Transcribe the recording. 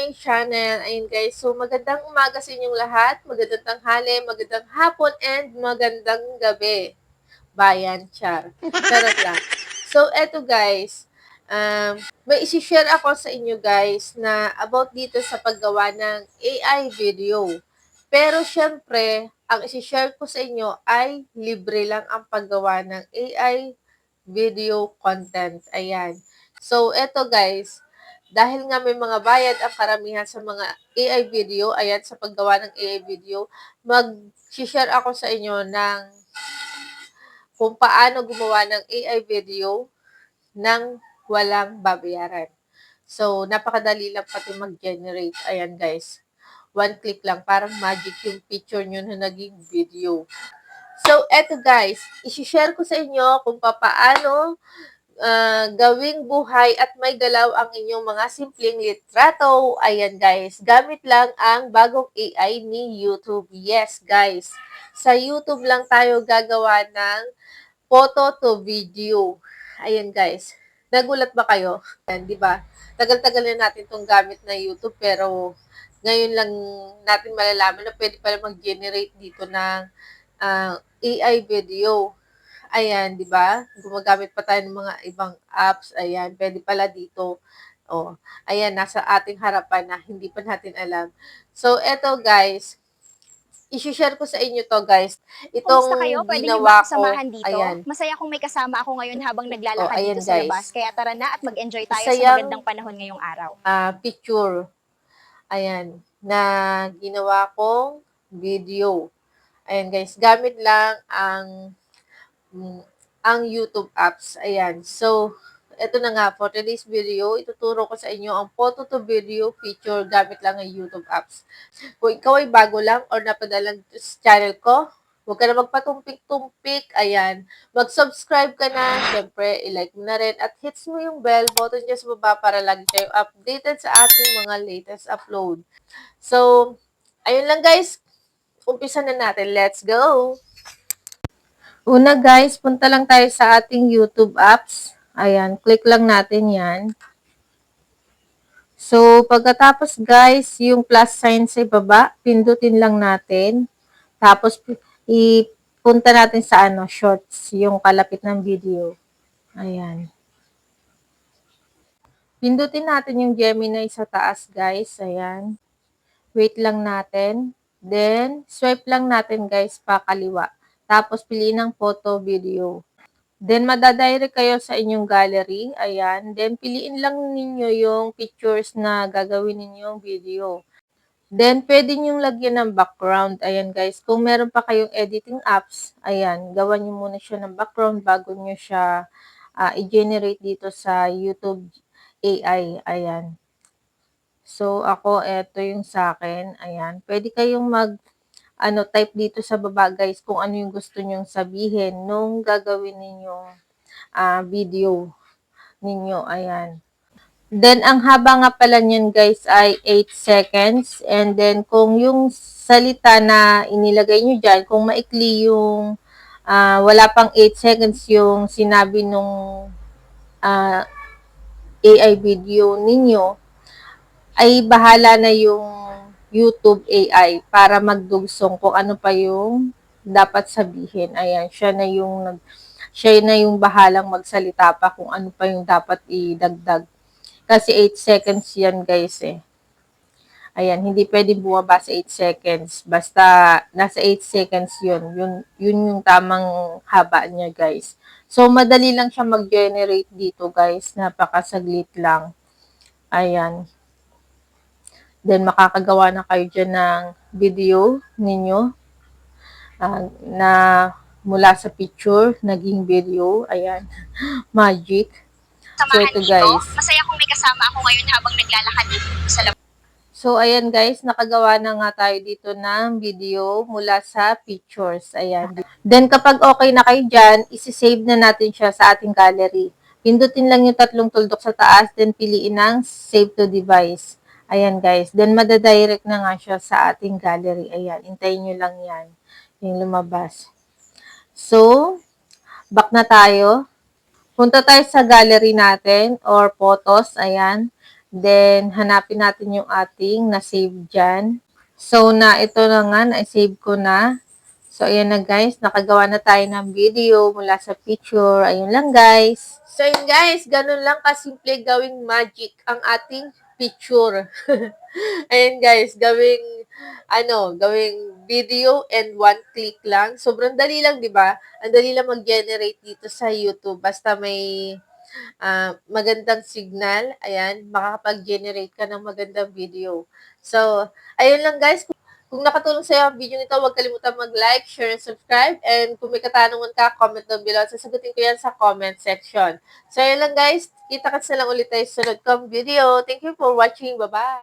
aking channel. Ayun guys, so magandang umaga sa inyong lahat, magandang tanghali, magandang hapon, and magandang gabi. Bayan, char. Charot lang. So, eto guys, may isi-share ako sa inyo guys na about dito sa paggawa ng AI video. Pero syempre, ang isi-share ko sa inyo ay libre lang ang paggawa ng AI video content. Ayan. So, eto guys, dahil nga may mga bayad ang karamihan sa mga AI video, ayan, sa paggawa ng AI video, mag-share ako sa inyo ng kung paano gumawa ng AI video nang walang babayaran. So, napakadali lang pati mag-generate. Ayan guys. One click lang. Parang magic yung picture nyo na naging video. So, eto guys. Isi-share ko sa inyo kung paano gawing buhay at may galaw ang inyong mga simpleng litrato. Ayan guys. Gamit lang ang bagong AI ni YouTube. Yes guys. Sa YouTube lang tayo gagawa ng photo to video. Ayan guys. Nagulat ba kayo? Ayan, di ba? Tagal-tagal na natin itong gamit na YouTube pero ngayon lang natin malalaman na pwede pala mag-generate dito ng AI video. Ayan, di ba? Gumagamit pa tayo ng mga ibang apps. Ayan, pwede pala dito. Oh, ayan, nasa ating harapan na hindi pa natin alam. So, eto guys, i-share ko sa inyo to guys. Kumusta kayo? Itong Pwede niyo ba ginawa akong ko, samahan dito? ayan. Masaya kung may kasama ako ngayon habang Oh, naglalakad dito ayan sa labas. guys. Kaya tara na at mag-enjoy tayo sa Isayang magandang panahon ngayong araw. picture. Ayan, na ginawa kong video. Ayan guys, gamit lang ang YouTube apps. Ayan. So, eto na nga, for today's video, ituturo ko sa inyo ang photo to video feature gamit lang ang YouTube apps. Kung ikaw ay bago lang or napadalang sa channel ko, huwag ka na magpatumpik-tumpik. Ayan. Mag-subscribe ka na. Siyempre, i-like mo na rin. At hits mo yung bell button dyan sa baba para lagi kayong updated sa ating mga latest upload. So, ayun lang guys. Umpisa na natin. Let's go! Una guys, punta lang tayo sa ating YouTube apps. Ayan, click lang natin yan. So, pagkatapos guys, yung plus sign sa ibaba, pindutin lang natin. Tapos, ipunta natin sa shorts, yung kalapit ng video. Ayan. Pindutin natin yung Gemini sa taas guys. Ayan. Wait lang natin. Then, swipe lang natin guys pa kaliwa. Tapos, piliin ang photo, video. Then, madadirect kayo sa inyong gallery. Ayan. Then, piliin lang ninyo yung pictures na gagawin ninyong video. Then, pwede nyong lagyan ng background. Ayan guys. Kung meron pa kayong editing apps, ayan, gawan nyo muna siya ng background bago nyo siya i-generate dito sa YouTube AI. Ayan. So, ako, eto yung sa akin. Ayan. Pwede kayong type dito sa baba guys kung ano yung gusto nyong sabihin nung gagawin ninyong video ninyo. Ayan. Then, ang haba nga pala niyan guys ay 8 seconds. And then, kung yung salita na inilagay nyo dyan, kung maikli yung wala pang 8 seconds yung sinabi nung AI video ninyo, ay bahala na yung YouTube AI para magdugsong kung ano pa yung dapat sabihin. Ayan, siya na yung bahalang magsalita pa kung ano pa yung dapat idagdag. Kasi 8 seconds yan guys eh. Ayan, hindi pwedeng bumaba sa 8 seconds. Basta nasa 8 seconds yun yung tamang haba niya guys. So, madali lang siya mag-generate dito guys. Napakasaglit lang. Ayan. Then, makakagawa na kayo dyan ng video ninyo na mula sa picture, naging video. Ayan. Magic. So, ito guys. Masaya kung may kasama ako ngayon habang naglalakad dito sa labas. So, ayan guys, nakagawa na nga tayo dito ng video mula sa pictures. Ayan. Then, kapag okay na kayo dyan, isi-save na natin siya sa ating gallery. Pindutin lang yung tatlong tuldok sa taas, then piliin ang Save to Device. Ayan guys. Then, madadirect na nga siya sa ating gallery. Ayan. Hintayin nyo lang yan. Yung lumabas. So, back na tayo. Punta tayo sa gallery natin or photos. Ayan. Then, hanapin natin yung ating na-save dyan. So, ito na nga, na-save ko na. So, ayan na guys, nakagawa na tayo ng video mula sa picture. Ayun lang guys. So, ayun guys, ganun lang kasimple gawing magic ang ating picture. Ayun guys, gawing video and one click lang. Sobrang dali lang, di ba? Ang dali lang mag-generate dito sa YouTube. Basta may magandang signal, ayan, makakapag-generate ka ng magandang video. So, ayun lang guys. Kung nakatulong sa'yo ang video nito, huwag kalimutan mag-like, share, and subscribe. And kung may katanungan ka, comment down below. Sasagutin ko yan sa comment section. So, ayun lang guys. Kita-kits na lang ulit tayo sa sunod kong video. Thank you for watching. Bye-bye!